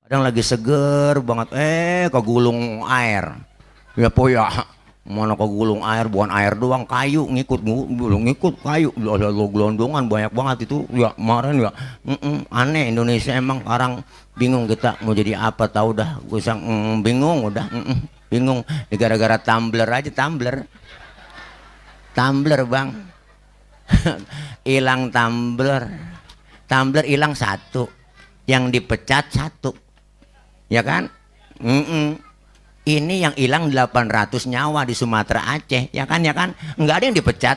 Kadang lagi seger banget, kegulung air. Ya po ya, mana kegulung air, bukan air doang, kayu ngikut, ngikut kayu. Ada lo gelondongan banyak banget itu. Ya kemarin ya, aneh Indonesia emang sekarang bingung kita mau jadi apa tahu dah. Gue sang bingung udah, bingung. Gara-gara tumbler aja tumbler, tumbler bang, hilang tumbler, tumbler hilang satu, yang dipecat satu. Ya kan? Ini yang hilang 800 nyawa di Sumatera Aceh, ya kan nggak ada yang dipecat,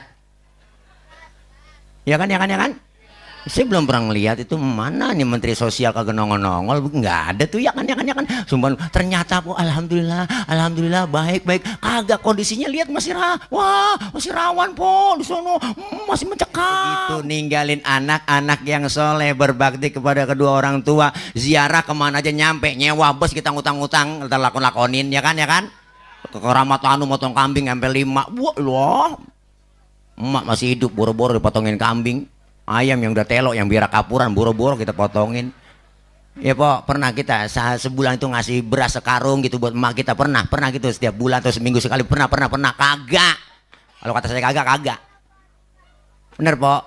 ya kan. Saya belum pernah ngeliat itu, mana nih Menteri Sosial kagak nongol-nongol, nggak ada tuh, ya kan. Sumpah, ternyata po alhamdulillah baik kagak, kondisinya lihat masih masih rawan po di sono, masih mencekam. Begitu ninggalin anak-anak yang soleh berbakti kepada kedua orang tua, ziarah kemana aja nyampe, nyewa bus kita ngutang-ngutang, kita lakonin, ya kan. Ke Keramat Anu motong kambing sampai 5, wah loh, emak masih hidup boro-boro dipotongin kambing. Ayam yang udah telok, yang biara kapuran, boro-boro kita potongin. Ya po, pernah kita sebulan itu ngasih beras sekarung gitu buat emak kita, pernah gitu setiap bulan atau seminggu sekali, pernah kagak. Kalau kata saya kagak. Bener po.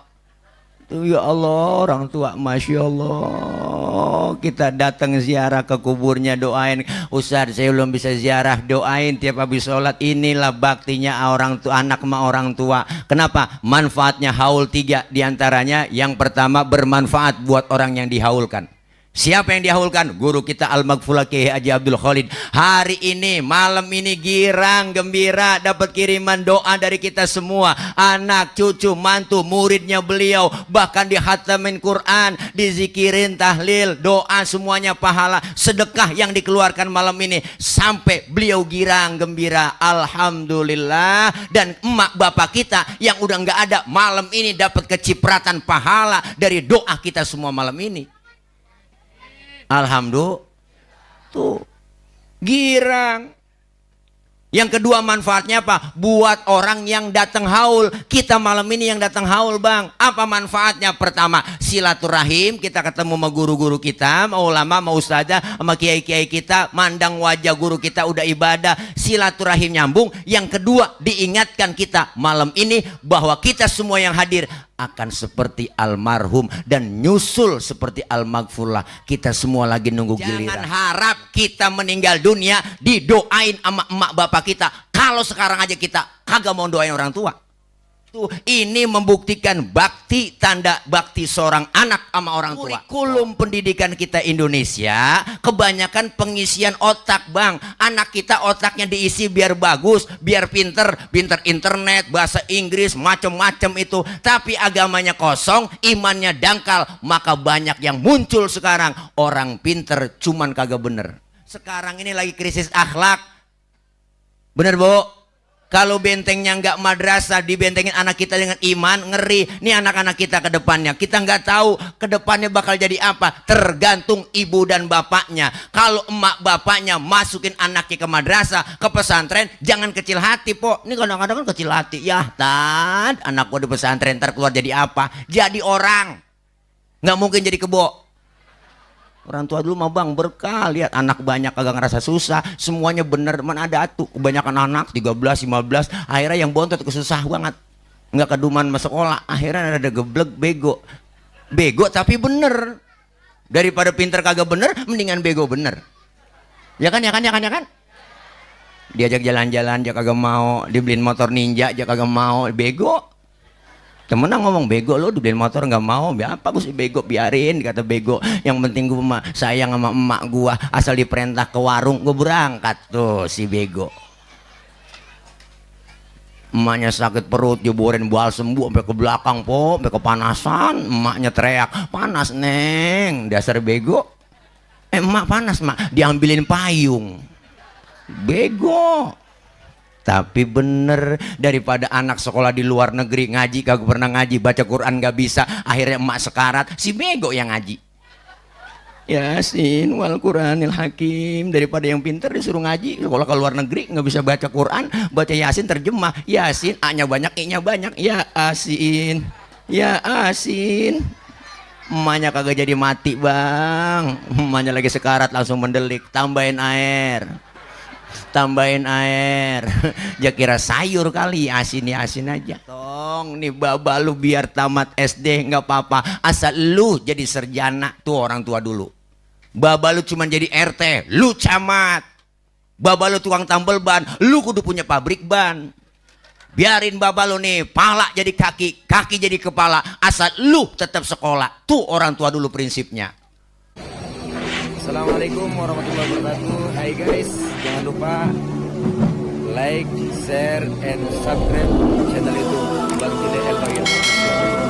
Tuh ya Allah, orang tua, masya Allah, kita datang ziarah ke kuburnya, doain. Ustaz, saya belum bisa ziarah, doain tiap habis sholat. Inilah baktinya orang tua, anak sama orang tua. Kenapa? Manfaatnya haul 3 diantaranya. Yang pertama, bermanfaat buat orang yang dihaulkan. Siapa yang dihaulkan? Guru kita Al-Maghfurlah Kiai Haji Abdul Khalid. Hari ini, malam ini girang, gembira, dapat kiriman doa dari kita semua. Anak, cucu, mantu, muridnya beliau. Bahkan dihatamin Quran, dizikirin, tahlil, doa, semuanya pahala. Sedekah yang dikeluarkan malam ini. Sampai beliau girang, gembira. Alhamdulillah. Dan emak bapak kita yang udah nggak ada, malam ini dapat kecipratan pahala dari doa kita semua malam ini. Alhamdulillah, tuh girang. Yang kedua manfaatnya apa? Buat orang yang datang haul. Kita malam ini yang datang haul bang. Apa manfaatnya? Pertama, silaturahim. Kita ketemu sama guru-guru kita, sama ulama, sama ustazah, sama kiai-kiai kita. Mandang wajah guru kita, udah ibadah. Silaturahim nyambung. Yang kedua, diingatkan kita malam ini bahwa kita semua yang hadir akan seperti almarhum dan nyusul seperti Al-Maghfurlah. Kita semua lagi nunggu giliran. Jangan harap kita meninggal dunia didoain sama emak bapak kita. Kalau sekarang aja kita kagak mau doain orang tua. Tuh, ini membuktikan bakti, tanda bakti seorang anak sama orang tua. Kurikulum pendidikan kita Indonesia kebanyakan pengisian otak bang. Anak kita otaknya diisi biar bagus, biar pinter internet, bahasa Inggris, macem-macem itu. Tapi agamanya kosong, imannya dangkal. Maka banyak yang muncul sekarang orang pinter cuman kagak bener. Sekarang ini lagi krisis akhlak. Bener bu? Kalau bentengnya nggak madrasah, dibentengin anak kita dengan iman, ngeri. Ini anak-anak kita ke depannya. Kita nggak tahu ke depannya bakal jadi apa. Tergantung ibu dan bapaknya. Kalau emak bapaknya masukin anaknya ke madrasah, ke pesantren, jangan kecil hati po. Ini kadang-kadang kan kecil hati. Ya tad, anak gua di pesantren ntar keluar jadi apa? Jadi orang. Nggak mungkin jadi kebo. Orang tua dulu mah bang berkah, lihat anak banyak kagak ngerasa susah, semuanya bener. Mana ada tuh kebanyakan anak 13, 15, akhirnya yang bontot kesusah banget, nggak keduman masuk sekolah, akhirnya ada geblek, bego tapi bener. Daripada pinter kagak bener, mendingan bego bener. Ya kan. Diajak jalan-jalan dia kagak mau, dibeliin motor ninja dia kagak mau, bego. Temennya ngomong, bego lo dibeliin motor nggak mau, apa gue sih bego, biarin, kata bego. Yang penting gue sayang sama emak gue, asal diperintah ke warung gue berangkat. Tuh si bego, emaknya sakit perut jeborin balsem bu sampai ke belakang po, sampai kepanasan. Emaknya teriak, panas neng, dasar bego. Emak panas mak, diambilin payung. Bego. Tapi bener, daripada anak sekolah di luar negeri ngaji kagak pernah ngaji, baca Quran gak bisa, akhirnya emak sekarat, si bego yang ngaji. Yasin wal Quranil Hakim, daripada yang pinter disuruh ngaji. Kalau ke luar negeri nggak bisa baca Quran, baca Yasin terjemah. Yasin A-nya banyak, I-nya banyak. Ya Asin, ya Asin. Emaknya kagak jadi mati bang, emaknya lagi sekarat langsung mendelik, tambahin air. Dia kira sayur kali, asin ya asin aja. Tong nih baba lu biar tamat SD nggak apa-apa, asal lu jadi sarjana. Tuh orang tua dulu. Baba lu cuman jadi RT, lu camat. Baba lu tukang tambal ban, lu kudu punya pabrik ban. Biarin baba lu nih pala jadi kaki, kaki jadi kepala, asal lu tetap sekolah. Tuh orang tua dulu prinsipnya. Assalamualaikum warahmatullahi wabarakatuh. Hai guys, jangan lupa like, share, and subscribe channel YouTube Bang Tile El Bagir.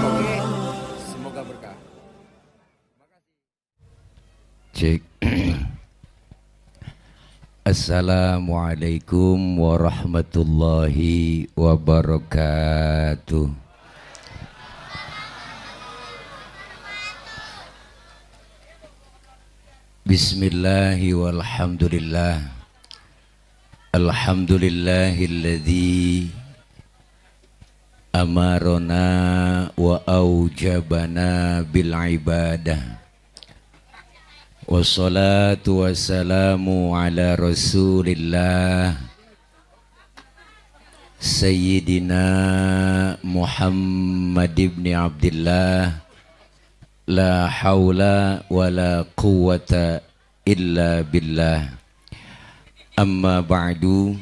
Oke, semoga berkah. Cek. Assalamualaikum warahmatullahi wabarakatuh. Bismillahi walhamdulillah. Alhamdulillahilladzi amarona wa aujabana bil ibadah. Wassalatu wassalamu ala rasulillah Sayyidina Muhammad ibn Abdillah. La haula wa la quwwata illa billah. Amma ba'du.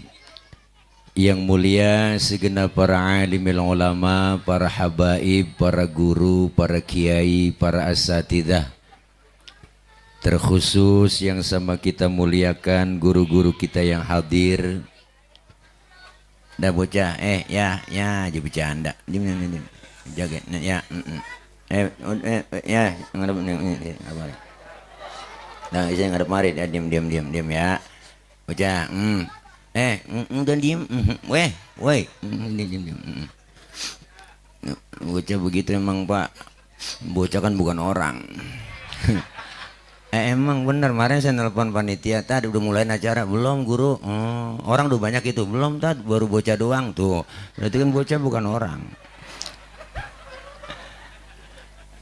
Yang mulia segenap para alimil ulama, para habaib, para guru, para kiai, para asatidzah. Terkhusus yang sama kita muliakan guru-guru kita yang hadir. Dah bocah, ya aja bercanda. Diam. Jaga ya. Ya ngadep ini apa? Nah, saya ngadep mari ya, diam ya. Bocah, udah diam. Weh, diam. Bocah begitu emang Pak. Bocah kan bukan orang. Emang bener, kemarin saya nelpon panitia, tadi udah mulai acara belum guru? Orang udah banyak itu belum, tadi baru bocah doang tuh. Berarti kan bocah bukan orang.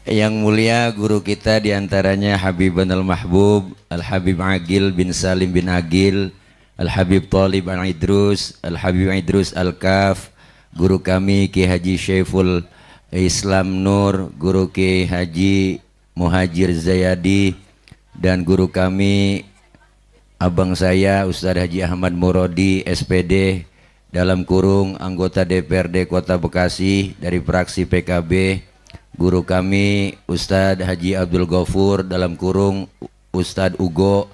Yang mulia guru kita diantaranya Habiban al-Mahbub Al-Habib Agil bin Salim bin Agil, Al-Habib Talib al-Idrus, Al-Habib Idrus Al-Kaf. Guru kami Ki Haji Syaiful Islam Nur, Guru Ki Haji Muhajir Zayadi, dan guru kami abang saya Ustadz Haji Ahmad Murodi SPD dalam kurung anggota DPRD Kota Bekasi dari fraksi PKB. Guru kami Ustadz Haji Abdul Ghafur dalam kurung Ustadz Ugo,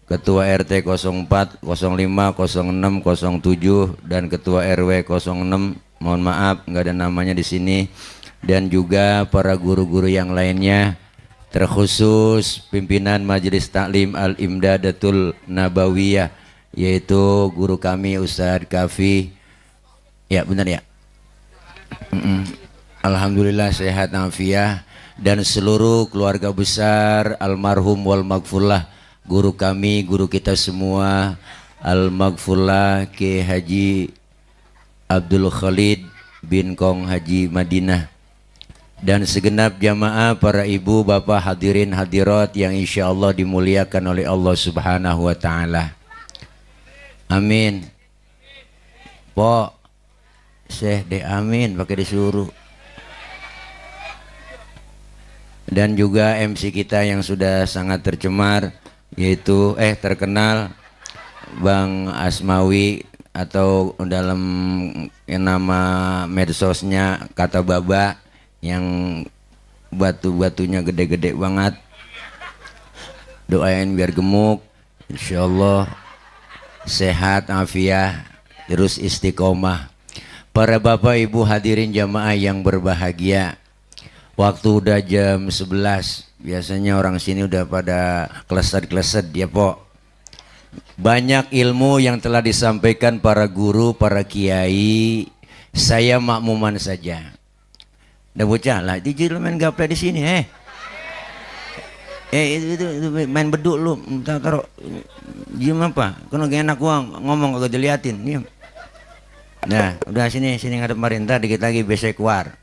Ketua RT 04, 05, 06, 07 dan Ketua RW 06. Mohon maaf nggak ada namanya di sini. Dan juga para guru-guru yang lainnya, terkhusus pimpinan Majelis Taklim Al-Imdadatul Nabawiyah, yaitu guru kami Ustadz Kafi. Ya benar ya. Alhamdulillah sehat afiah, dan seluruh keluarga besar almarhum wal maghfurlah guru kami, guru kita semua al maghfurlah Ki Haji Abdul Khalid bin Kong Haji Madinah, dan segenap jamaah para ibu bapak hadirin hadirat yang insya Allah dimuliakan oleh Allah Subhanahu wa Ta'ala. Amin. Pok Syekh de amin pakai disuruh. Dan juga MC kita yang sudah sangat tercemar, yaitu terkenal Bang Asmawi, atau dalam nama medsosnya kata Baba, yang batu-batunya gede-gede banget. Doain biar gemuk, insyaallah sehat afiah, terus istiqomah. Para bapak ibu hadirin jamaah yang berbahagia, waktu udah jam 11, biasanya orang sini udah pada kleset-kleset ya Pok. Banyak ilmu yang telah disampaikan para guru, para kiai, saya makmuman saja. Udah bocah lah, dijil main gaple di sini itu main beduk lu, taruh diem apa? Kan gak enak gua ngomong kagak diliatin, diem. Nah, udah sini ngadep marin, ntar dikit lagi besok keluar.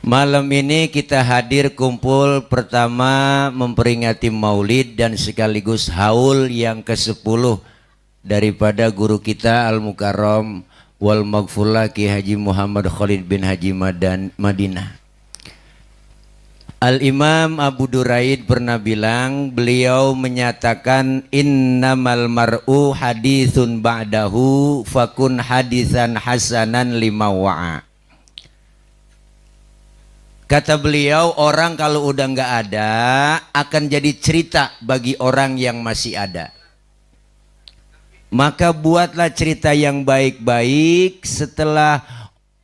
Malam ini kita hadir kumpul pertama memperingati Maulid dan sekaligus haul yang ke-10 daripada guru kita Al-Mukarram wal Maghfurlah Ki Haji Muhammad Khalid bin Haji Madinah. Al-Imam Abu Duraid pernah bilang, beliau menyatakan innamal mar'u hadithun ba'dahu fakun hadithan hasanan lima wa'a. Kata beliau, orang kalau udah nggak ada akan jadi cerita bagi orang yang masih ada. Maka buatlah cerita yang baik-baik setelah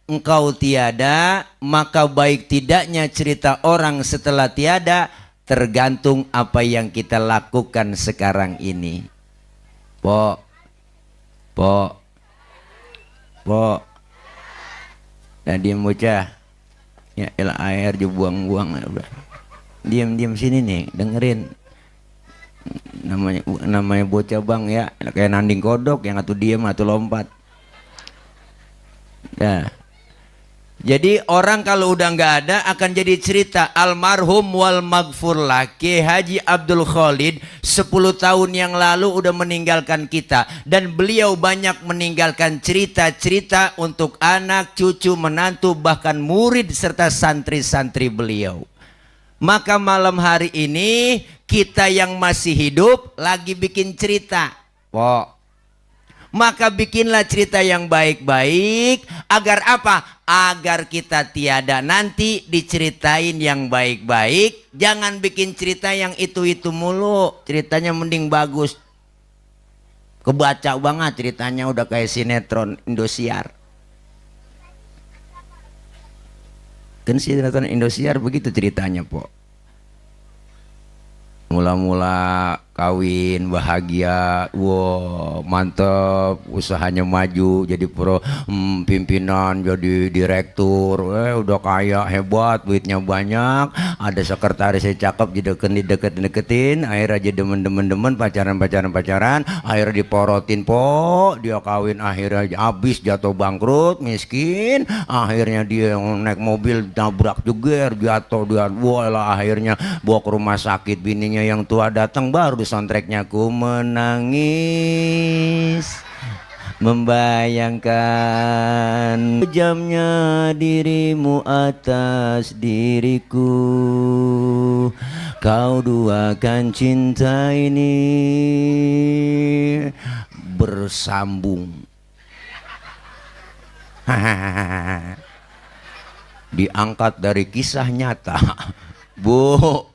engkau tiada, maka baik tidaknya cerita orang setelah tiada tergantung apa yang kita lakukan sekarang ini. Po. Nah, diam bocah. Ya elah air juga buang-buang. Diam sini nih, dengerin. Namanya bocah bang ya, kayak nanding kodok yang atuh diam atuh lompat. Nah, jadi orang kalau udah nggak ada akan jadi cerita. Almarhum wal maghfurlah Ki Haji Abdul Khalid 10 tahun yang lalu udah meninggalkan kita, dan beliau banyak meninggalkan cerita-cerita untuk anak, cucu, menantu, bahkan murid serta santri-santri beliau. Maka malam hari ini kita yang masih hidup lagi bikin cerita. Maka bikinlah cerita yang baik-baik. Agar apa? Agar kita tiada nanti diceritain yang baik-baik. Jangan bikin cerita yang itu-itu mulu. Ceritanya mending bagus. Kebaca banget ceritanya, udah kayak sinetron Indosiar. Kan sinetron Indosiar begitu ceritanya, Po. Mula-mula kawin bahagia, wow mantep, usahanya maju jadi pimpinan, jadi direktur, udah kaya hebat, duitnya banyak, ada sekretarisnya cakep, jadi deketin, akhirnya jadi demen, pacaran, akhirnya diporotin, Po, dia kawin, akhirnya habis, jatuh bangkrut, miskin, akhirnya dia naik mobil nabrak juga, jatuh dia, wah lah akhirnya bawa ke rumah sakit, bininya yang tua datang, baru soundtracknya ku menangis membayangkan jamnya dirimu atas diriku, kau duakan cinta ini bersambung. Diangkat dari kisah nyata, Bu.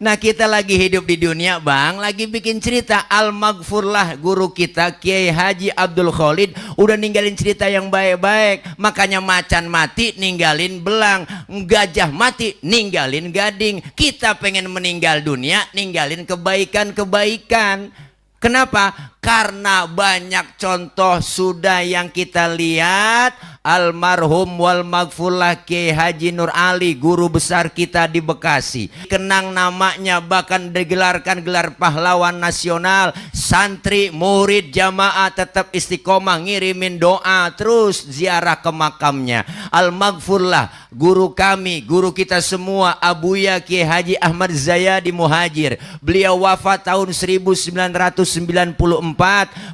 Nah, kita lagi hidup di dunia, Bang, lagi bikin cerita. Al-Maghfurlah guru kita Kiai Haji Abdul Khalid udah ninggalin cerita yang baik-baik. Makanya macan mati ninggalin belang, gajah mati ninggalin gading. Kita pengen meninggal dunia ninggalin kebaikan-kebaikan. Kenapa? Karena banyak contoh sudah yang kita lihat. Almarhum wal maghfurlah Kiai Haji Nur Ali, guru besar kita di Bekasi, kenang namanya, bahkan digelarkan gelar pahlawan nasional. Santri, murid, jamaah tetap istiqomah ngirimin doa, terus ziarah ke makamnya. Al-Maghfurlah guru kami, guru kita semua, Abuya Kiai Haji Ahmad Zayadi Muhajir. Beliau wafat tahun 1994.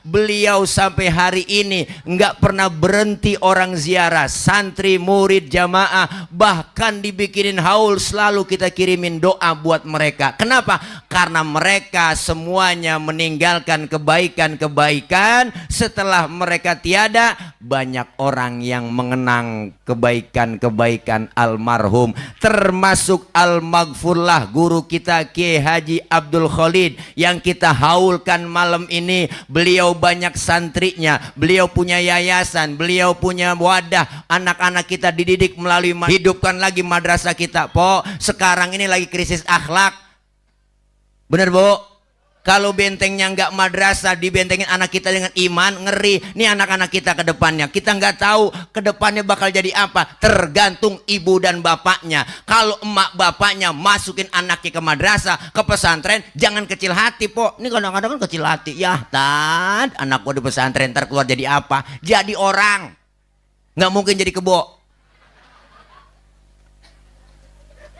Beliau sampai hari ini nggak pernah berhenti orang ziarah, santri, murid, jamaah, bahkan dibikinin haul, selalu kita kirimin doa buat mereka. Kenapa? Karena mereka semuanya meninggalkan kebaikan-kebaikan. Setelah mereka tiada, banyak orang yang mengenang kebaikan-kebaikan almarhum, termasuk Al-Maghfurlah guru kita Kiai Haji Abdul Khalid yang kita haulkan malam ini. Beliau banyak santrinya, beliau punya yayasan, beliau punya wadah, anak-anak kita dididik melalui hidupkan lagi madrasah kita, Po. Sekarang ini lagi krisis akhlak, bener, Bu? Kalau bentengnya nggak madrasah, dibentengin anak kita dengan iman, ngeri. Ini anak-anak kita ke depannya, kita nggak tahu ke depannya bakal jadi apa. Tergantung ibu dan bapaknya. Kalau emak bapaknya masukin anaknya ke madrasah, ke pesantren, jangan kecil hati, Po. Ini kadang-kadang kan kecil hati. Ya, Tad, anak gua di pesantren ntar keluar jadi apa? Jadi orang. Nggak mungkin jadi kebo.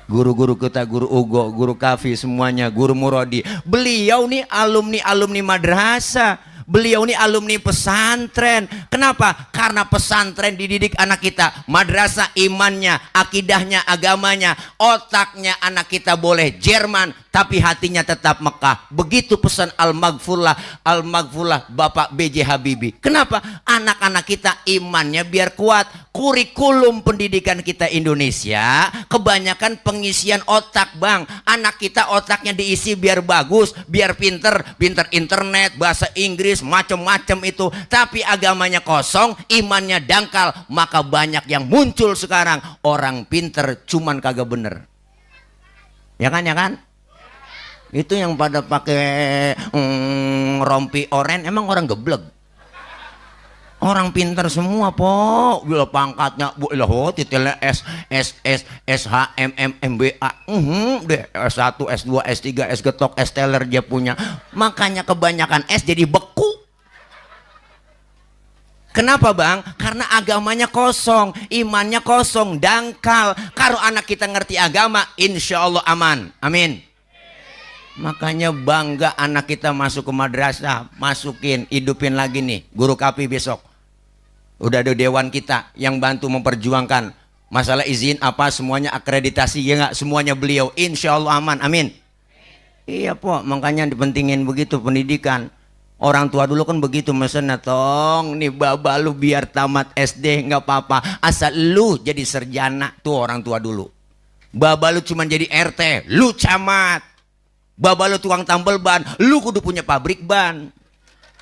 Guru-guru kita, guru Ugo, guru Kafi, semuanya, guru Murodi. Beliau nih alumni madrasah. Beliau nih alumni pesantren. Kenapa? Karena pesantren dididik anak kita. Madrasah imannya, akidahnya, agamanya. Otaknya anak kita boleh Jerman, tapi hatinya tetap Mekah. Begitu pesan Al-Maghfurlah Bapak B.J. Habibie. Kenapa? Anak-anak kita imannya biar kuat. Kurikulum pendidikan kita Indonesia kebanyakan pengisian otak, Bang. Anak kita otaknya diisi biar bagus, biar pinter internet, bahasa Inggris, macam-macam itu. Tapi agamanya kosong, imannya dangkal. Maka banyak yang muncul sekarang orang pinter cuman kagak bener. Ya kan, ya kan? Itu yang pada pakai rompi oren emang orang geblek. Orang pinter semua, po. Bila pangkatnya titelnya SHMMMBA. S1, S2, S3, S getok, S teller dia punya. Makanya kebanyakan S jadi beku. Kenapa, Bang? Karena agamanya kosong, imannya kosong, dangkal. Kalau anak kita ngerti agama, insya Allah aman. Amin. Makanya bangga anak kita masuk ke madrasah, masukin, hidupin lagi nih guru Kapi besok. Udah ada dewan kita yang bantu memperjuangkan masalah izin apa semuanya, akreditasi ya nggak, semuanya beliau, insya Allah aman. Amin. Iya, po, makanya dipentingin begitu pendidikan. Orang tua dulu kan begitu mesennya, tong nih baba lu biar tamat SD nggak apa-apa, asal lu jadi sarjana. Tuh orang tua dulu. Baba lu cuma jadi RT, lu camat. Baba lu tukang tambal ban, lu kudu punya pabrik ban.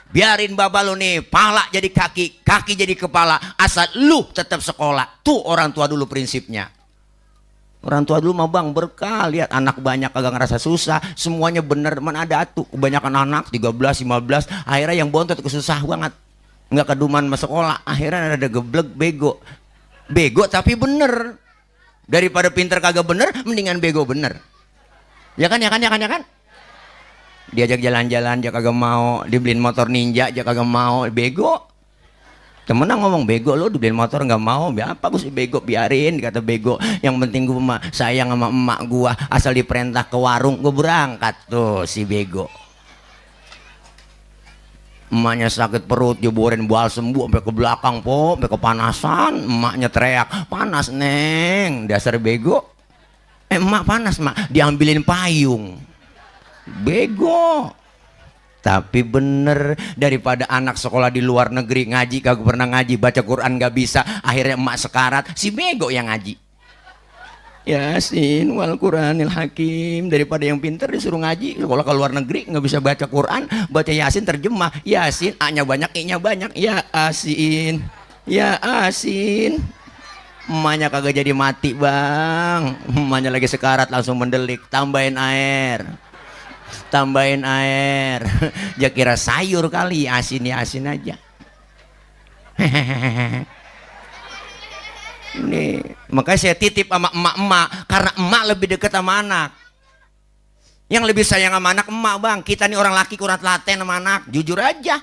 Biarin baba lu nih pala jadi kaki, kaki jadi kepala, asal lu tetap sekolah. Tuh orang tua dulu prinsipnya. Orang tua dulu mah, Bang, berkah, lihat anak banyak kagak ngerasa susah, semuanya bener. Mana ada tuh kebanyakan anak 13, 15, akhirnya yang bontot kesusah banget, nggak keduman masuk sekolah, akhirnya ada geblek, bego tapi bener. Daripada pinter kagak bener, mendingan bego bener. Ya kan. Diajak jalan-jalan dia kagak mau, dibeliin motor ninja dia kagak mau, bego. Temenang ngomong, bego lo dibeliin motor nggak mau, apa gue sih bego, biarin, kata bego. Yang penting gue sayang sama emak gue, asal diperintah ke warung gue berangkat. Tuh si bego. Emaknya sakit perut, jeborin balsem bu sampai ke belakang, po, sampai kepanasan. Emaknya teriak, panas neng, dasar bego. Emak panas, mak, diambilin payung. Bego. Tapi bener, daripada anak sekolah di luar negeri ngaji kagak pernah ngaji, baca Quran gak bisa, akhirnya emak sekarat, si bego yang ngaji. Yasin wal Quranil Hakim. Daripada yang pinter disuruh ngaji, sekolah ke luar negeri nggak bisa baca Quran, baca Yasin terjemah. Yasin A-nya banyak, I-nya banyak. Ya Asin, ya Asin. Emaknya kagak jadi mati, Bang. Emaknya lagi sekarat langsung mendelik, tambahin air. Dia kira sayur kali, asin ya asin aja. Nih, makanya saya titip sama emak-emak, karena emak lebih dekat sama anak. Yang lebih sayang sama anak emak, Bang. Kita nih orang laki kurang telaten sama anak, jujur aja.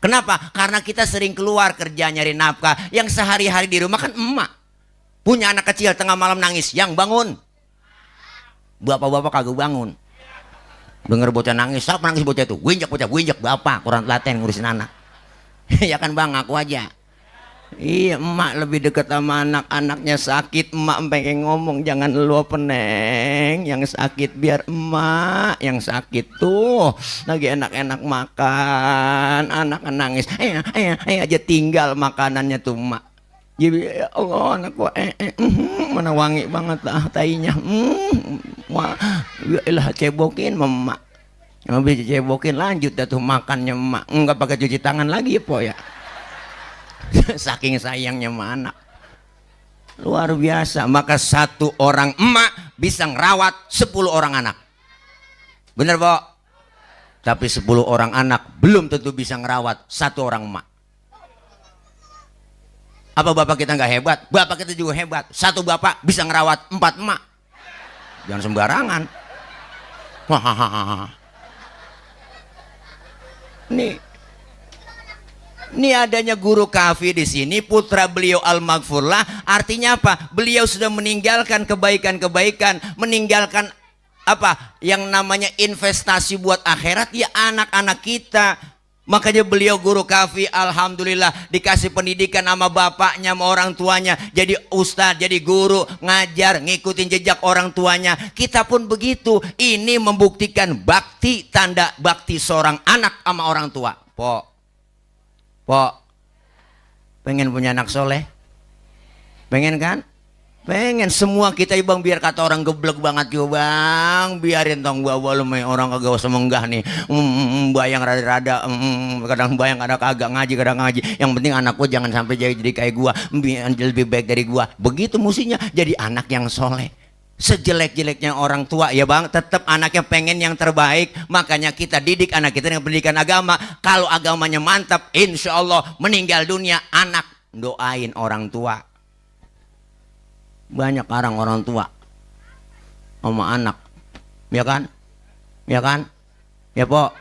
Kenapa? Karena kita sering keluar kerja nyari nafkah. Yang sehari-hari di rumah kan emak. Punya anak kecil tengah malam nangis, yang bangun bapak-bapak kagak bangun. Dengar bocah nangis, siapa nangis bocah itu? Winjak bocah, winjak bapak, kurang telaten ngurusin anak. Ya kan, Bang, aku aja. Iya, emak lebih dekat sama anak. Anaknya sakit, emak pengen ngomong, jangan lu peneng yang sakit, biar emak yang sakit. Tuh lagi enak-enak makan, anak nangis, aja tinggal makanannya tuh emak. Jadi ya Allah, anak gua mana wangi banget tainya. Wah, ilah cebokin emak. Habis cebokin lanjut dah tuh makannya emak. Enggak pakai cuci tangan lagi ya, po ya. Saking sayangnya sama anak. Luar biasa. Maka satu orang emak bisa ngerawat 10 orang anak. Bener, po? Tapi 10 orang anak belum tentu bisa ngerawat satu orang emak. Apa bapak kita nggak hebat? Bapak kita juga hebat. Satu bapak bisa ngerawat 4 emak. Jangan sembarangan. Nih Ini adanya guru Kafi di sini, putra beliau Al-Maghfurlah, artinya apa? Beliau sudah meninggalkan kebaikan-kebaikan, meninggalkan apa? Yang namanya investasi buat akhirat, ya anak-anak kita. Makanya beliau guru Kafi, alhamdulillah dikasih pendidikan sama bapaknya, sama orang tuanya, jadi ustadz, jadi guru, ngajar, ngikutin jejak orang tuanya. Kita pun begitu. Ini membuktikan bakti, tanda bakti seorang anak sama orang tua. Pok, pengen punya anak soleh? Pengen kan? Pengen. Semua kita bang, biar kata orang geblek banget yo bang, biarin tong gua lu main orang kagak usah menggah nih. Bayang rada-rada, kadang bayang kadang kagak ngaji, kadang ngaji. Yang penting anak gua jangan sampai jadi kayak gua, lebih baik dari gua. Begitu musinya jadi anak yang soleh. Sejelek-jeleknya orang tua ya bang, tetap anaknya pengen yang terbaik. Makanya kita didik anak kita dengan pendidikan agama. Kalau agamanya mantap, insya Allah meninggal dunia anak doain orang tua. Banyak orang tua sama anak, ya kan? Ya kan? Ya pok,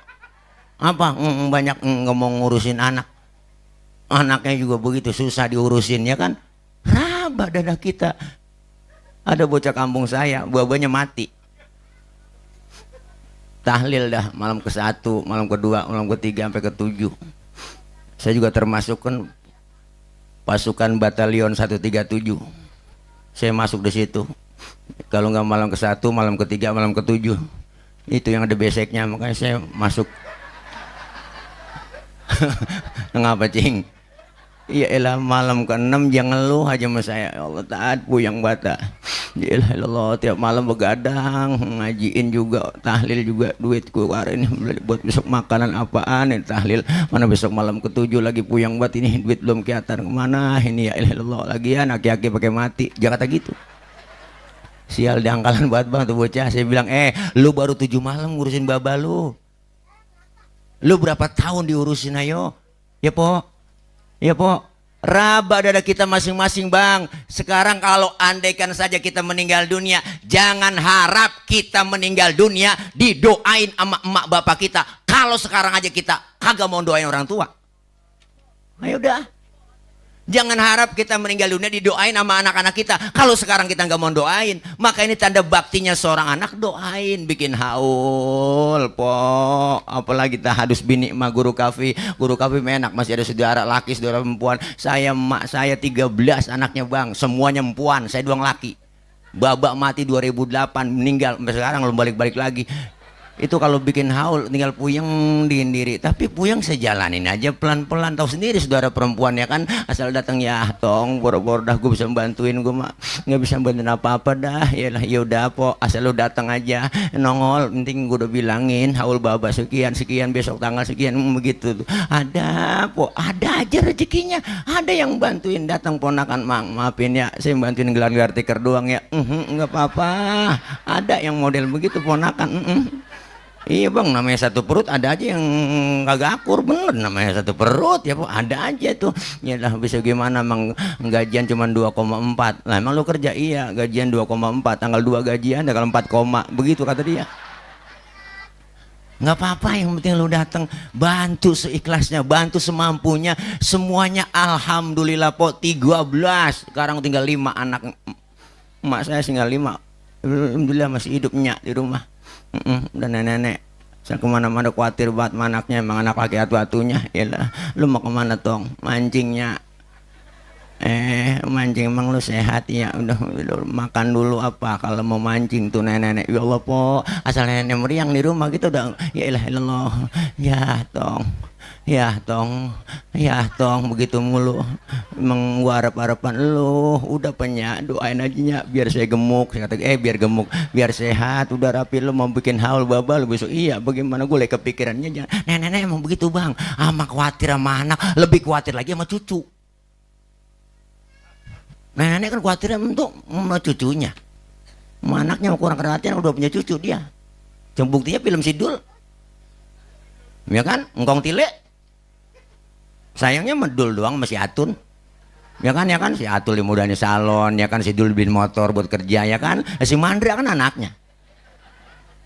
apa? Banyak nggak mau ngurusin anak. Anaknya juga begitu susah diurusin, ya kan? Raba dada kita. Ada bocah kampung saya, buah-buahnya mati. Tahlil dah malam ke-1, malam ke-2, malam ke-3 sampai ke-7. Saya juga termasuk kan pasukan batalion 137. Saya masuk di situ. Kalau nggak malam ke-1, malam ke-3, malam ke-7. Itu yang ada beseknya, makanya saya masuk. Ngapa cing? Ya elah malam ke-6 jangan ngeluh aja sama saya. Ya Allah taat puyang bata. Ya elah tiap malam begadang, ngajiin juga, tahlil juga, duit keluarin buat besok makanan apaan nih tahlil. Mana besok malam ke-7 lagi puyang bat ini, duit belum kelihatan kemana ini. Ya elah lagian aki-aki pakai mati. Jakarta gitu. Sial diangkalan buat bang tuh bocah. Saya bilang lu baru 7 malam ngurusin baba lu. Lu berapa tahun diurusin ayo? Ya po. Ya po, raba dada kita masing-masing bang. Sekarang kalau andaikan saja kita meninggal dunia, jangan harap kita meninggal dunia didoain sama emak bapak kita. Kalau sekarang aja kita kagak mau doain orang tua, ayo dah. Jangan harap kita meninggal dunia didoain sama anak-anak kita. Kalau sekarang kita nggak mau doain, maka ini tanda baktinya seorang anak. Doain, bikin haul, po. Apalagi tahadus bini sama guru Kafi. Guru Kafi enak, masih ada saudara laki, saudara perempuan. Saya emak saya 13 anaknya bang, semuanya perempuan, saya doang laki. Babak mati 2008, meninggal sampai sekarang belum balik-balik lagi. Itu kalau bikin haul tinggal puyeng diri, tapi puyeng sejalanin aja pelan-pelan. Tahu sendiri saudara perempuan ya kan, asal datang ya tong boro-boro dah gue bisa bantuin, gue mah nggak bisa bantuin apa-apa dah. Yalah yaudah po, asal lu datang aja nongol, penting gue udah bilangin haul baba sekian besok tanggal sekian begitu tuh. Ada po, ada aja rezekinya, ada yang bantuin datang ponakan mang, maafin ya saya bantuin gelar-gelar tiker doang ya. Nggak apa-apa, ada yang model begitu ponakan. Iya bang, namanya satu perut, ada aja yang kagak akur, bener namanya satu perut ya po, ada aja tuh. Ya lah bisa gimana, emang gajian cuma 2,4. Lah emang lo kerja? Iya gajian 2,4, tanggal 2 gajian tanggal 4, begitu kata dia. Nggak apa-apa, yang penting lu datang, bantu seikhlasnya, bantu semampunya, semuanya. Alhamdulillah po 13, sekarang tinggal 5 anak. Emak saya tinggal 5, alhamdulillah masih hidupnya di rumah. Udah nenek-nenek. Saya kemana-mana khawatir banget anaknya, emang anak laki atu-atunya. Yalah, lu mau kemana tong? Mancingnya. Mancing emang lu sehat ya? Udah makan dulu apa kalau mau mancing tuh nenek-nenek. Ya Allah po, asal nenek meriang di rumah gitu udah. Ya ilah ilallah. Ya tong. Ya tong, ya tong, begitu mulu. Emang gua harap-harapan lu udah punya, doain aja nya biar saya gemuk. Saya kata biar gemuk, biar sehat. Udah rapi, lu mau bikin haul baba lu besok. Iya bagaimana, gue lagi kepikirannya jangan. Nenek emang begitu bang, ama khawatir sama anak, lebih khawatir lagi sama cucu. Nenek kan khawatir untuk sama cucunya, sama anaknya kurang perhatian, udah punya cucu dia. Cuma buktinya film Sidul, ya kan, engkong tile. Sayangnya medul doang masih Atun. Ya kan si Atul dimudahnya salon, ya kan si Dul bin motor buat kerja, ya kan. Si Mandra kan anaknya.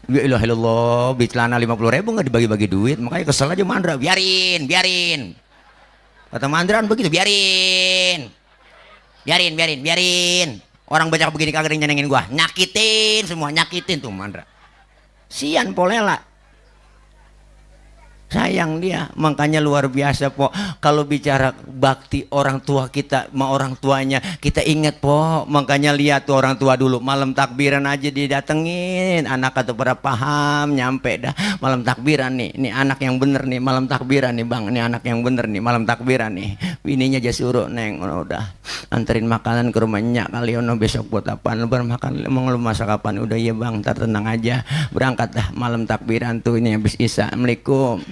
Ya ilah ilallah, beli celana 50.000 nggak dibagi-bagi duit, makanya kesel aja Mandra. Biarin. Kata Mandran begitu, biarin. Orang banyak begini kagak ada yang nyenengin gua. Nyakitin semua, nyakitin tuh Mandra. Sian Polela. Sayang dia, makanya luar biasa po. Kalau bicara bakti orang tua kita sama orang tuanya, kita ingat po. Makanya lihat tuh orang tua dulu, malam takbiran aja didatengin. Anak atau pada paham, nyampe dah. Malam takbiran nih, ini anak yang bener nih. Malam takbiran nih bang, ini anak yang bener nih. Malam takbiran nih. Bininya aja suruh neng, udah anterin makanan ke rumahnya kali ono besok buat apa? Lebar makan, emang lu masak kapan? Udah ya bang, ntar tenang aja. Berangkat dah malam takbiran tuh ini habis isya. Assalamualaikum.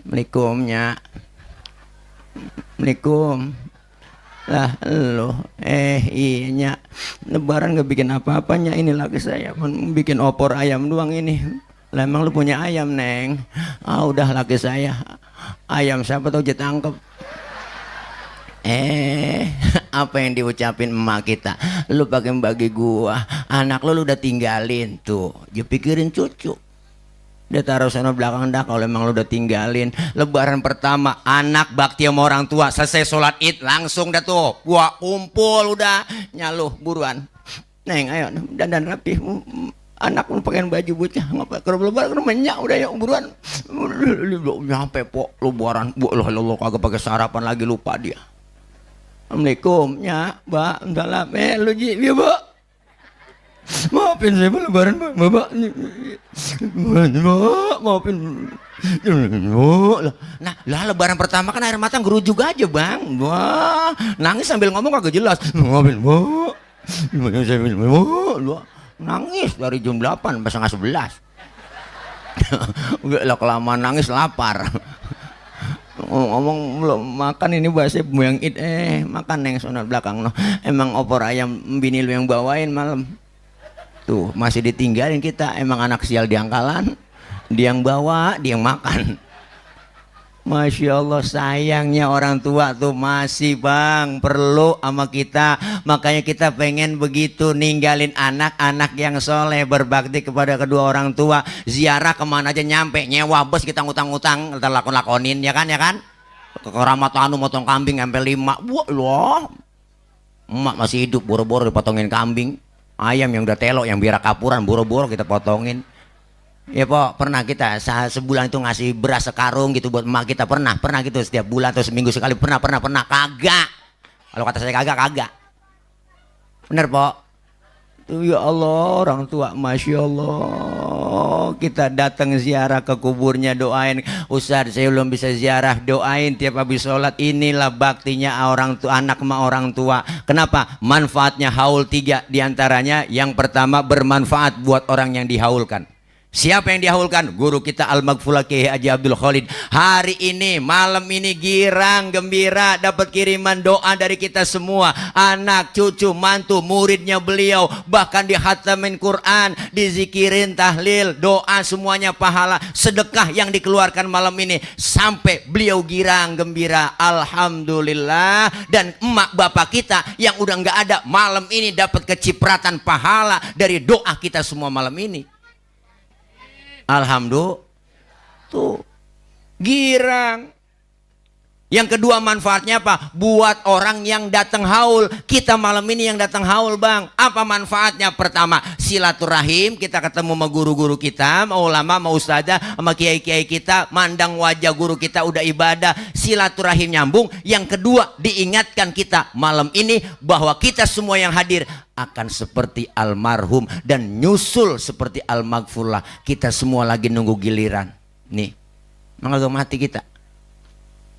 Assalamualaikumnya. Assalamualaikum. Lah lo iya lebaran gak bikin apa-apanya, ini lagi saya bikin opor ayam doang ini. Lah emang lu punya ayam neng? Ah udah laki saya. Ayam siapa tahu dia tangkep. Apa yang diucapin emak kita? Lu pakai bagi gua, anak lu udah tinggalin tuh. Dia pikirin cucu. Dia taruh sana belakang dah kalau emang lu udah tinggalin. Lebaran pertama anak bakti sama orang tua, selesai sholat id langsung dah tuh gua kumpul udah nyaluh buruan. Neng ayo dandan rapi. Anak pun pakai baju bocah ngapa kalau lebaran menyak udah ya buruan. Nyampe po lebaran lo kagak pakai sarapan lagi, lupa dia. Assalamualaikum ya mbak salam lu ji ya mbak. Maafin saya lebaran Bapak. Maafin. Nah, lah lebaran pertama kan air mata ngerujug aja, Bang. Wah, nangis sambil ngomong kagak jelas. Maafin, Bu. Nangis dari jam 8 sampai setengah 11. Udah kelamaan nangis lapar. Ngomong belum makan ini bahasa yang id makan yang sono belakang no. Emang opor ayam bini lu yang bawain malam. Tuh masih ditinggalin kita, emang anak sial diangkalan, dia yang bawa, dia yang makan. Masya Allah sayangnya orang tua tuh masih bang perlu sama kita. Makanya kita pengen begitu ninggalin anak-anak yang soleh berbakti kepada kedua orang tua. Ziarah kemana aja nyampe, nyewa bus kita ngutang-ngutang, kita lakon-lakonin ya kan ke Keramat Anu motong kambing sampai 5. Wah loh, emak masih hidup boro-boro dipotongin kambing. Ayam yang udah telok, yang biara kapuran, boro-boro kita potongin. Ya po, pernah kita sebulan itu ngasih beras sekarung gitu buat emak kita, pernah gitu setiap bulan atau seminggu sekali, pernah kagak. Kalau kata saya kagak. Bener po. Tuh ya Allah orang tua, Masya Allah, kita datang ziarah ke kuburnya, doain. Ustadz saya belum bisa ziarah, doain tiap habis sholat. Inilah baktinya orang tua, anak sama orang tua. Kenapa? Manfaatnya haul 3 diantaranya. Yang pertama bermanfaat buat orang yang dihaulkan. Siapa yang dihaulkan? Guru kita Al-Maghfurlah Kiai Haji Abdul Khalid. Hari ini, malam ini girang, gembira, dapat kiriman doa dari kita semua. Anak, cucu, mantu, muridnya beliau. Bahkan dihatamin Quran, dizikirin, tahlil, doa semuanya pahala. Sedekah yang dikeluarkan malam ini. Sampai beliau girang, gembira. Alhamdulillah. Dan emak bapak kita yang udah nggak ada, malam ini dapat kecipratan pahala dari doa kita semua malam ini. Alhamdulillah tuh girang. Yang kedua manfaatnya apa? Buat orang yang datang haul. Kita malam ini yang datang haul bang. Apa manfaatnya? Pertama silaturahim. Kita ketemu sama guru-guru kita, sama ulama, sama ustazah, sama kiai-kiai kita. Mandang wajah guru kita udah ibadah. Silaturahim nyambung. Yang kedua diingatkan kita malam ini bahwa kita semua yang hadir akan seperti almarhum dan nyusul seperti Al-Maghfurlah. Kita semua lagi nunggu giliran. Nih, mangga mati kita.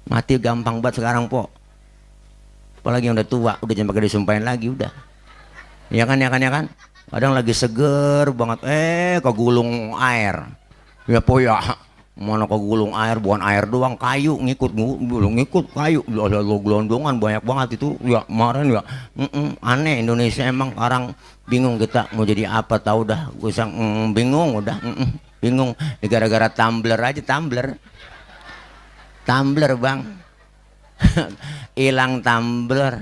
Mati gampang banget sekarang po. Apalagi yang udah tua, udah jangan pakai disumpahin lagi udah. Ya kan. Kadang lagi seger banget, kegulung air. Ya po ya. Mana kegulung air, bukan air doang, kayu ngikut kayu. Lo gelondongan banyak banget itu. Ya kemarin ya. Aneh Indonesia emang sekarang bingung kita mau jadi apa tahu dah. Gue bingung udah. Bingung. Gara-gara tumbler aja tumbler bang. Hilang tumbler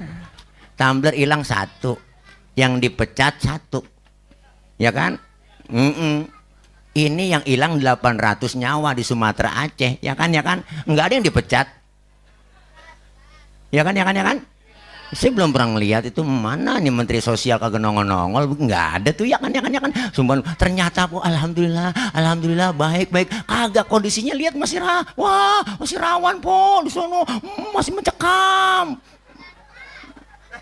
hilang 1, yang dipecat 1 ya kan. Ini yang hilang 800 nyawa di Sumatera Aceh ya kan, nggak ada yang dipecat. Ya kan, ya kan, ya kan? Saya belum pernah melihat itu mana nih menteri sosial kagak nongol-nongol, nggak ada tuh, ya kan, ya kan, ya kan. Sumpah, ternyata po, alhamdulillah, alhamdulillah baik, baik. Kagak kondisinya lihat masih wah masih rawan po di sono, masih mencekam.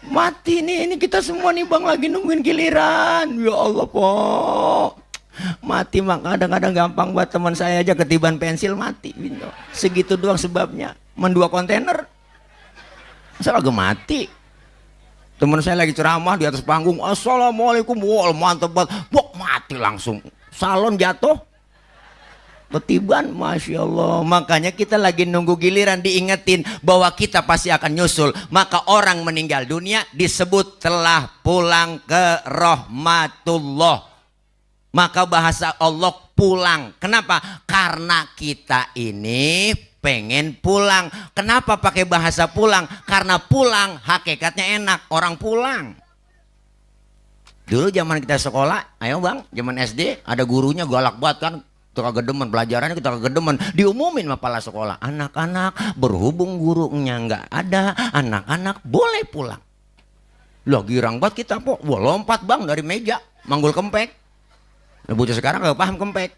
Mati nih, ini kita semua nih bang lagi nungguin giliran. Ya Allah po, mati mak kadang-kadang gampang buat teman saya aja ketiban pensil mati. Segitu doang sebabnya, mendua kontainer. Saya lagi mati. Teman saya lagi ceramah di atas panggung, assalamualaikum, wah mantep banget, wah mati langsung, salon jatuh, ketiban, masya Allah. Makanya kita lagi nunggu giliran diingetin bahwa kita pasti akan nyusul. Maka orang meninggal dunia disebut telah pulang ke rahmatullah. Maka bahasa Allah pulang. Kenapa? Karena kita ini pengen pulang. Kenapa pakai bahasa pulang? Karena pulang hakikatnya enak. Orang pulang. Dulu zaman kita sekolah, ayo bang, zaman SD ada gurunya galak banget kan. Kita kagak demen pelajarannya, kita kagak demen, diumumin sama kepala sekolah, anak-anak berhubung gurunya nggak ada, anak-anak boleh pulang. Loh girang banget kita po, wah lompat bang dari meja, manggul kempek. Nah, bocah sekarang gak paham kempek,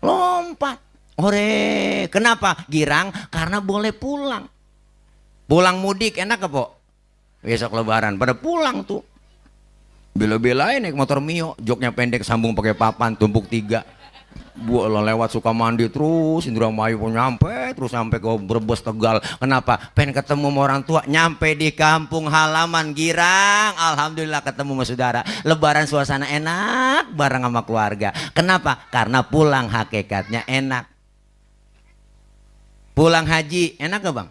lompat. Ore, kenapa girang? Karena boleh pulang. Pulang mudik enak gak po? Besok lebaran pada pulang tuh. Bela-belain naik motor Mio, joknya pendek sambung pakai papan, tumpuk 3. Buat lewat Sukamandi terus Indramayu pun nyampe terus sampai ke Brebes Tegal. Kenapa? Pengen ketemu sama orang tua. Nyampe di kampung halaman girang, alhamdulillah ketemu sama saudara. Lebaran suasana enak bareng sama keluarga. Kenapa? Karena pulang hakikatnya enak. Pulang haji enak gak bang?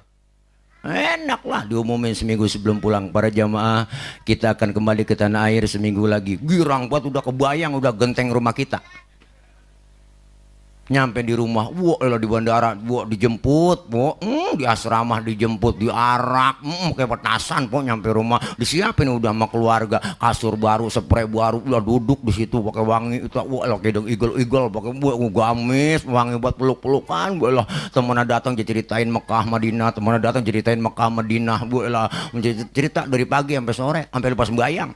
Enak lah, diumumin seminggu sebelum pulang, para jamaah kita akan kembali ke tanah air seminggu lagi. Girang banget, udah kebayang, udah genteng rumah kita. Nyampe di rumah, wah di bandara, wah dijemput, wah di asrama dijemput, diarak, kayak petasan, wah nyampe rumah disiapin udah sama keluarga, kasur baru, spray baru, udah duduk di situ pakai wangi itu, wah kayak igel-igel, pakai wah gamis, wangi buat peluk-pelukan, wah temennya datang ceritain Mekah Madinah, temennya datang ceritain Mekah Madinah, wah cerita dari pagi sampai sore, sampai lepas sembahyang.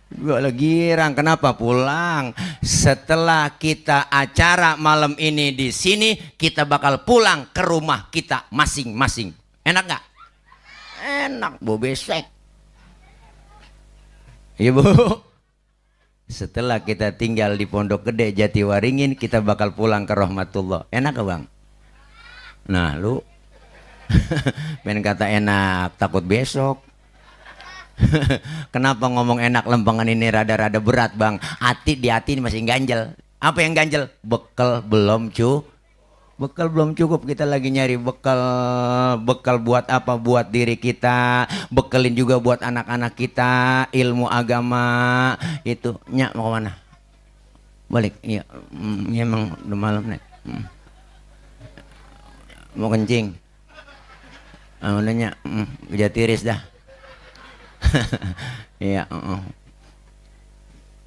Gue lagi girang, kenapa pulang? Setelah kita acara malam ini di sini, kita bakal pulang ke rumah kita masing-masing. Enak nggak? Enak, bu besek. Iya bu. Setelah kita tinggal di Pondok Gede Jatiwaringin, kita bakal pulang ke rahmatullah. Enak gak bang? Nah lu, pengen kata enak, takut besok. Kenapa ngomong enak lempengan ini rada-rada berat bang? Hati di hati ini masih ganjel. Apa yang ganjel? Bekal belum bekal belum cukup. Kita lagi nyari bekal. Bekal buat apa? Buat diri kita. Bekalin juga buat anak-anak kita. Ilmu agama itu. Nyak mau kemana? Balik. Iya. Emang udah malam nih. Mau kencing. Udah nyak. Kerja tiris dah. Iya,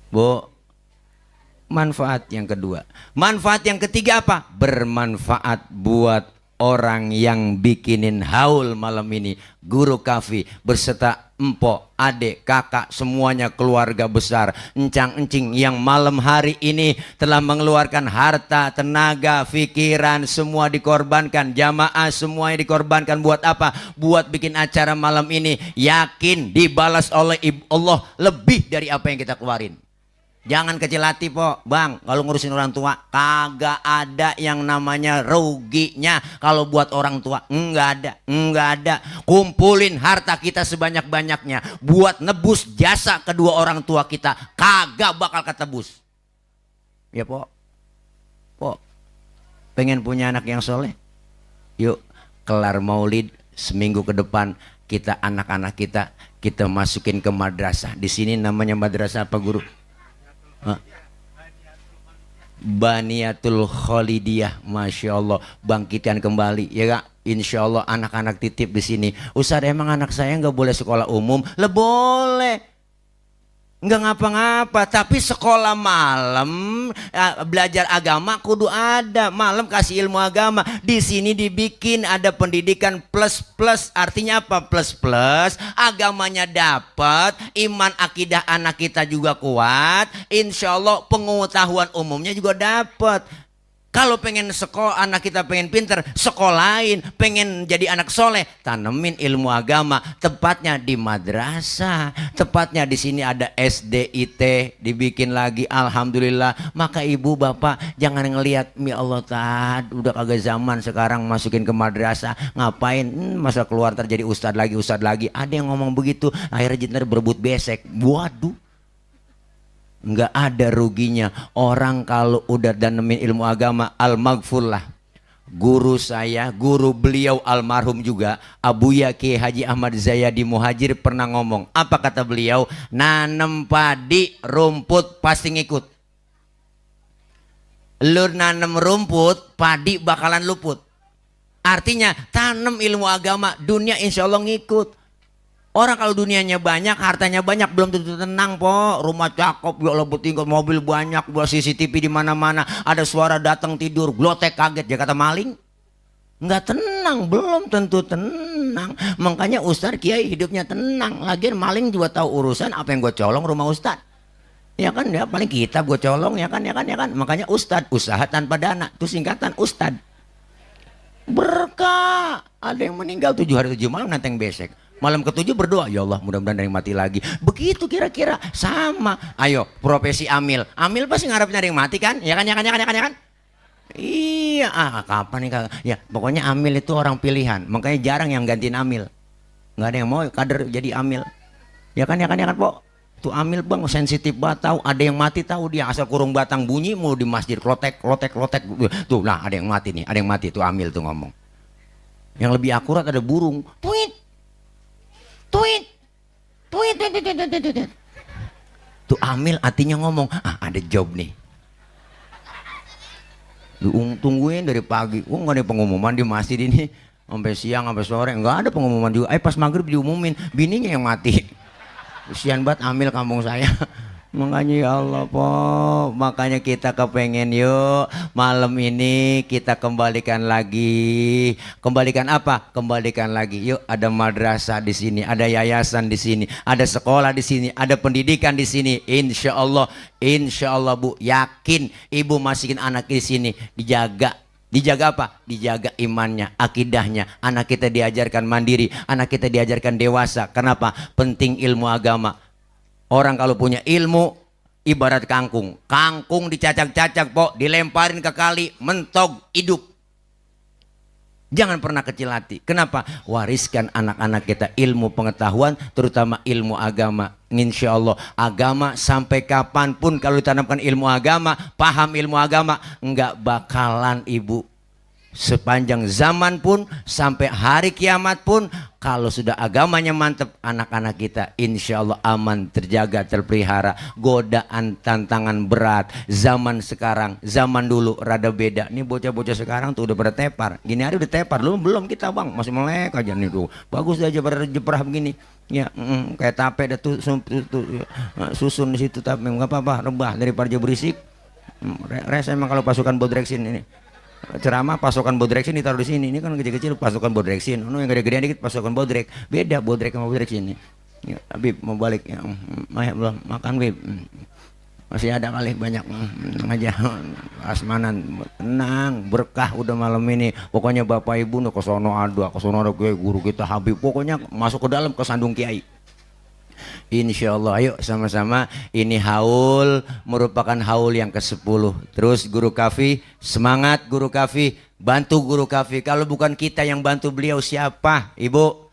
Bu. Manfaat yang kedua. Manfaat yang ketiga apa? Bermanfaat buat orang yang bikinin haul malam ini. Guru Kafi berserta empok, adik, kakak, semuanya keluarga besar, encang-encing yang malam hari ini telah mengeluarkan harta, tenaga, pikiran, semua dikorbankan. Jamaah semuanya dikorbankan buat apa? Buat bikin acara malam ini. Yakin dibalas oleh Allah lebih dari apa yang kita keluarin. Jangan kecil hati po bang, kalau ngurusin orang tua kagak ada yang namanya ruginya. Kalau buat orang tua enggak ada. Kumpulin harta kita sebanyak-banyaknya buat nebus jasa kedua orang tua kita, kagak bakal ketebus. Ya po, pengen punya anak yang soleh? Yuk kelar maulid seminggu ke depan kita anak-anak kita masukin ke madrasah. Di sini namanya madrasah apa guru? Baniatul Khalidiyah, masya Allah, bangkitkan kembali ya kak. Insya Allah anak-anak titip di sini. Ustaz emang anak saya nggak boleh sekolah umum? Boleh. Nggak ngapa-ngapa, tapi sekolah malam belajar agama kudu ada. Malam kasih ilmu agama. Di sini dibikin ada pendidikan plus plus. Artinya apa? Plus plus. Agamanya dapat, iman akidah anak kita juga kuat. Insya Allah pengetahuan umumnya juga dapat. Kalau pengen sekolah, anak kita pengen pinter, sekolahin. Pengen jadi anak soleh, tanemin ilmu agama. Tepatnya di madrasah. Tepatnya di sini ada SDIT, dibikin lagi. Alhamdulillah. Maka ibu bapak jangan ngelihat, ya Allah udah kagak zaman sekarang masukin ke madrasah. Ngapain? Masa keluar terjadi ustad lagi. Ada yang ngomong begitu. Akhirnya jintar berebut besek. Waduh. Nggak ada ruginya orang kalau udah danemin ilmu agama. Al-Maghfur lah, guru saya, guru beliau almarhum juga, Abuya Kiai Haji Ahmad Zayadi Muhajir pernah ngomong. Apa kata beliau? Nanem padi rumput pasti ngikut. Lu nanem rumput, padi bakalan luput. Artinya tanam ilmu agama, dunia insya Allah ngikut. Orang kalau dunianya banyak, hartanya banyak, belum tentu tenang po. Rumah cakep, ya Allah tinggal, mobil banyak, buat CCTV di mana-mana, ada suara datang tidur, glotek kaget, dia kata maling. Nggak tenang, belum tentu tenang. Makanya Ustadz Kiai hidupnya tenang. Lagian maling juga tahu urusan, apa yang gue colong rumah Ustadz. Ya kan, ya paling kitab gue colong, ya kan. Makanya Ustadz, usaha tanpa dana, itu singkatan Ustadz. Berkah. Ada yang meninggal 7 hari 7 malam nanteng besek. Malam ke-7 berdoa, ya Allah mudah-mudahan dari mati lagi. Begitu kira-kira sama. Ayo profesi amil. Amil pasti ngarepnya ada yang mati kan? Ya kan? Iya, kapan nih kakak? Ya pokoknya amil itu orang pilihan. Makanya jarang yang gantiin amil. Nggak ada yang mau kader jadi amil. Ya kan po. Tuh amil bang sensitif banget, tahu ada yang mati tahu dia, asal kurung batang bunyi mau di masjid klotek. Tuh nah ada yang mati nih, ada yang mati tuh amil tuh ngomong. Yang lebih akurat ada burung. Tweet. Tuh amil artinya ngomong, ada job nih. Tungguin dari pagi, nggak ada pengumuman di masjid ini. Sampai siang, sampai sore, nggak ada pengumuman juga. Pas maghrib diumumin, bininya yang mati. Kesian banget amil kampung saya. Makanya ya Allah po, makanya kita kepengen yuk malam ini kita kembalikan lagi. Kembalikan apa? Kembalikan lagi. Yuk ada madrasah di sini, ada yayasan di sini, ada sekolah di sini, ada pendidikan di sini. Insya Allah Bu, yakin ibu masukin anak di sini dijaga. Dijaga apa? Dijaga imannya, akidahnya. Anak kita diajarkan mandiri, anak kita diajarkan dewasa. Kenapa? Penting ilmu agama. Orang kalau punya ilmu ibarat kangkung. Kangkung dicacak-cacak po, dilemparin ke kali, mentog, hidup. Jangan pernah kecil hati. Kenapa? Wariskan anak-anak kita ilmu pengetahuan, terutama ilmu agama. Insya Allah agama sampai kapanpun kalau ditanamkan ilmu agama, paham ilmu agama, enggak bakalan ibu. Sepanjang zaman pun, sampai hari kiamat pun, kalau sudah agamanya mantep, anak-anak kita insya Allah aman, terjaga, terpelihara. Godaan, tantangan berat. Zaman sekarang, zaman dulu rada beda. Nih bocah-bocah sekarang tuh udah pada tepar. Gini hari udah tepar, belum kita bang, masih melek aja nih tuh. Bagus aja pada jeprah begini. Ya, kayak tape dah tuh, susun di situ tapi nggak apa-apa, rebah daripada dia berisik. Res emang kalau pasukan bodreksin ini. Ceramah pasukan bodreksin ditaruh di sini. Ini kan kecil-kecil pasukan bodreksin. Yang gede-gedean dikit pasukan bodrek. Beda bodrek sama bodreksin ini. Ya, Habib mau balik ya. Belum makan Habib. Masih ada kali banyak aja asmanan. Tenang, berkah udah malam ini. Pokoknya Bapak Ibu ke sono ada guru kita Habib. Pokoknya masuk ke dalam ke sandung kiai. Insya Allah, ayo sama-sama. Ini haul merupakan haul yang ke-10. Terus Guru Kafi, semangat Guru Kafi, bantu Guru Kafi. Kalau bukan kita yang bantu beliau siapa? Ibu,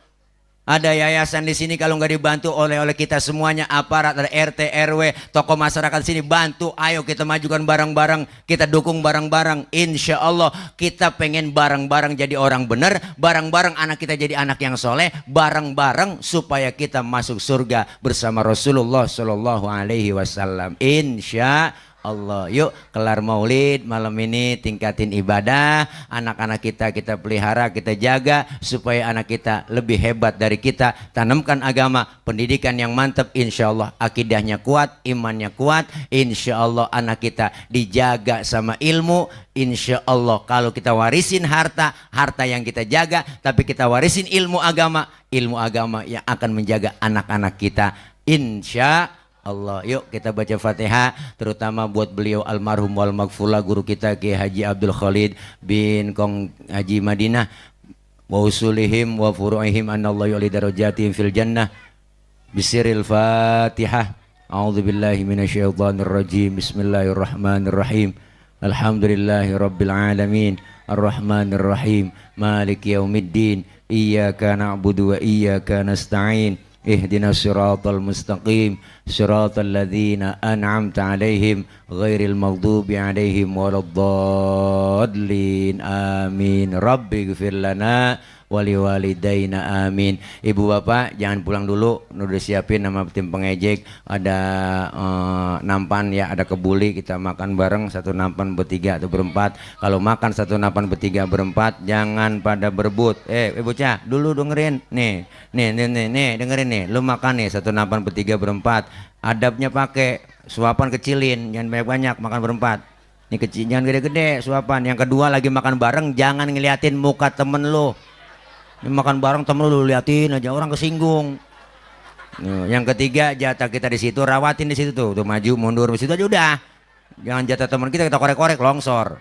ada yayasan di sini kalau nggak dibantu oleh kita semuanya, aparat, ada RT, RW, tokoh masyarakat sini bantu. Ayo kita majukan bareng-bareng, kita dukung bareng-bareng. Insya Allah kita pengen bareng-bareng jadi orang benar, bareng-bareng anak kita jadi anak yang soleh, bareng-bareng supaya kita masuk surga bersama Rasulullah Shallallahu Alaihi Wasallam. Insya Allah. Yuk kelar maulid malam ini tingkatin ibadah. Anak-anak kita pelihara, kita jaga supaya anak kita lebih hebat dari kita. Tanamkan agama, pendidikan yang mantap, insya Allah akidahnya kuat, imannya kuat. Insya Allah anak kita dijaga sama ilmu. Insya Allah kalau kita warisin harta, harta yang kita jaga, tapi kita warisin ilmu agama yang akan menjaga anak-anak kita. Insya Allah. Yuk kita baca Fatihah terutama buat beliau almarhum wal maghfurlah guru kita Kiai Haji Abdul Khalid bin Kong Haji Madinah wa usulihim wa furu'ihim anallahu yuli darajatihim fil jannah bisiril Fatihah. A'udzubillahi minasyaitonir rajim. Bismillahirrahmanirrahim. Alhamdulillahi rabbil alamin arrahmanir rahim maliki yaumiddin iyyaka na'budu wa iyyaka nasta'in ihdinas siratal mustaqim siratal ladzina an'amta 'alaihim ghairil maghdubi 'alaihim waladdallin amin. Rabbighfir lana wali walidaina amin. Ibu bapak jangan pulang dulu, udah siapin nama tim pengejek, ada nampan ya, ada kebuli, kita makan bareng satu nampan bertiga atau berempat. Kalau makan satu nampan bertiga berempat jangan pada berebut. Bocah dulu dengerin nih dengerin nih, lu makan nih satu nampan bertiga berempat, adabnya pakai suapan kecilin, jangan banyak-banyak, makan berempat. Ini kecil, jangan gede-gede suapan. Yang kedua lagi makan bareng jangan ngeliatin muka temen lu. Ini makan bareng temen lu liatin aja, orang kesinggung. Yang ketiga jatah kita di situ, rawatin di situ tuh maju mundur di situ aja udah. Jangan jatah teman kita korek-korek longsor.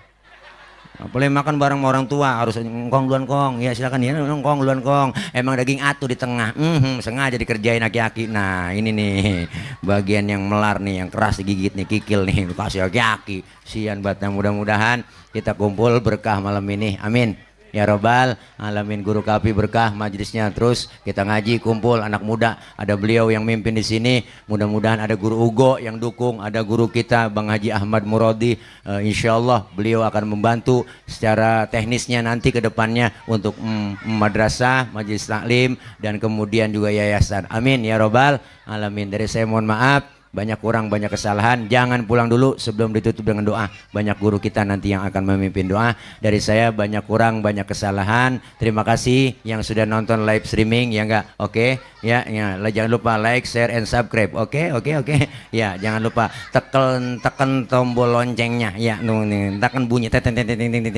Boleh makan bareng sama orang tua harus ngkong duluan kong. Ya silakan ya ngkong duluan kong. Emang daging atu di tengah. Sengaja dikerjain aki-aki. Nah ini nih bagian yang melar nih, yang keras digigit nih, kikil nih, kasih aki-aki. Sian batnya. Mudah-mudahan kita kumpul berkah malam ini. Amin. Ya Robbal alamin. Guru Kapi berkah majelisnya, terus kita ngaji kumpul anak muda, ada beliau yang mimpin di sini, mudah-mudahan ada Guru Ugo yang dukung, ada guru kita Bang Haji Ahmad Muradi, insyaallah beliau akan membantu secara teknisnya nanti ke depannya untuk madrasah, majelis taklim dan kemudian juga yayasan. Amin ya Robbal alamin. Dari saya mohon maaf banyak kurang, banyak kesalahan. Jangan pulang dulu sebelum ditutup dengan doa. Banyak guru kita nanti yang akan memimpin doa. Dari saya banyak kurang, banyak kesalahan. Terima kasih yang sudah nonton live streaming ya enggak? Oke. Ya, jangan lupa like, share, and subscribe. Oke. Ya, jangan lupa tekan tombol loncengnya. Ya, tekan bunyi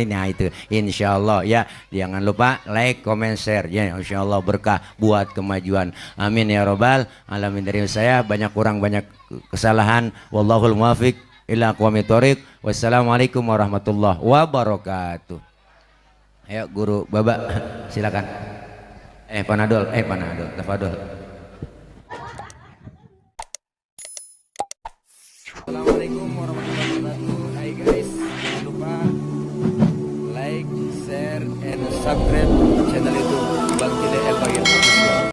nah itu. Insyaallah ya. Jangan lupa like, comment, share. Ya, insyaallah berkah buat kemajuan. Amin ya Robbal alamin. Dari saya banyak kurang, banyak kesalahan. Wallahul muwaffiq ila aqwamit thoriq. Wassalamualaikum warahmatullahi wabarakatuh. Ayo guru Baba silakan. Panadol, tafadhol.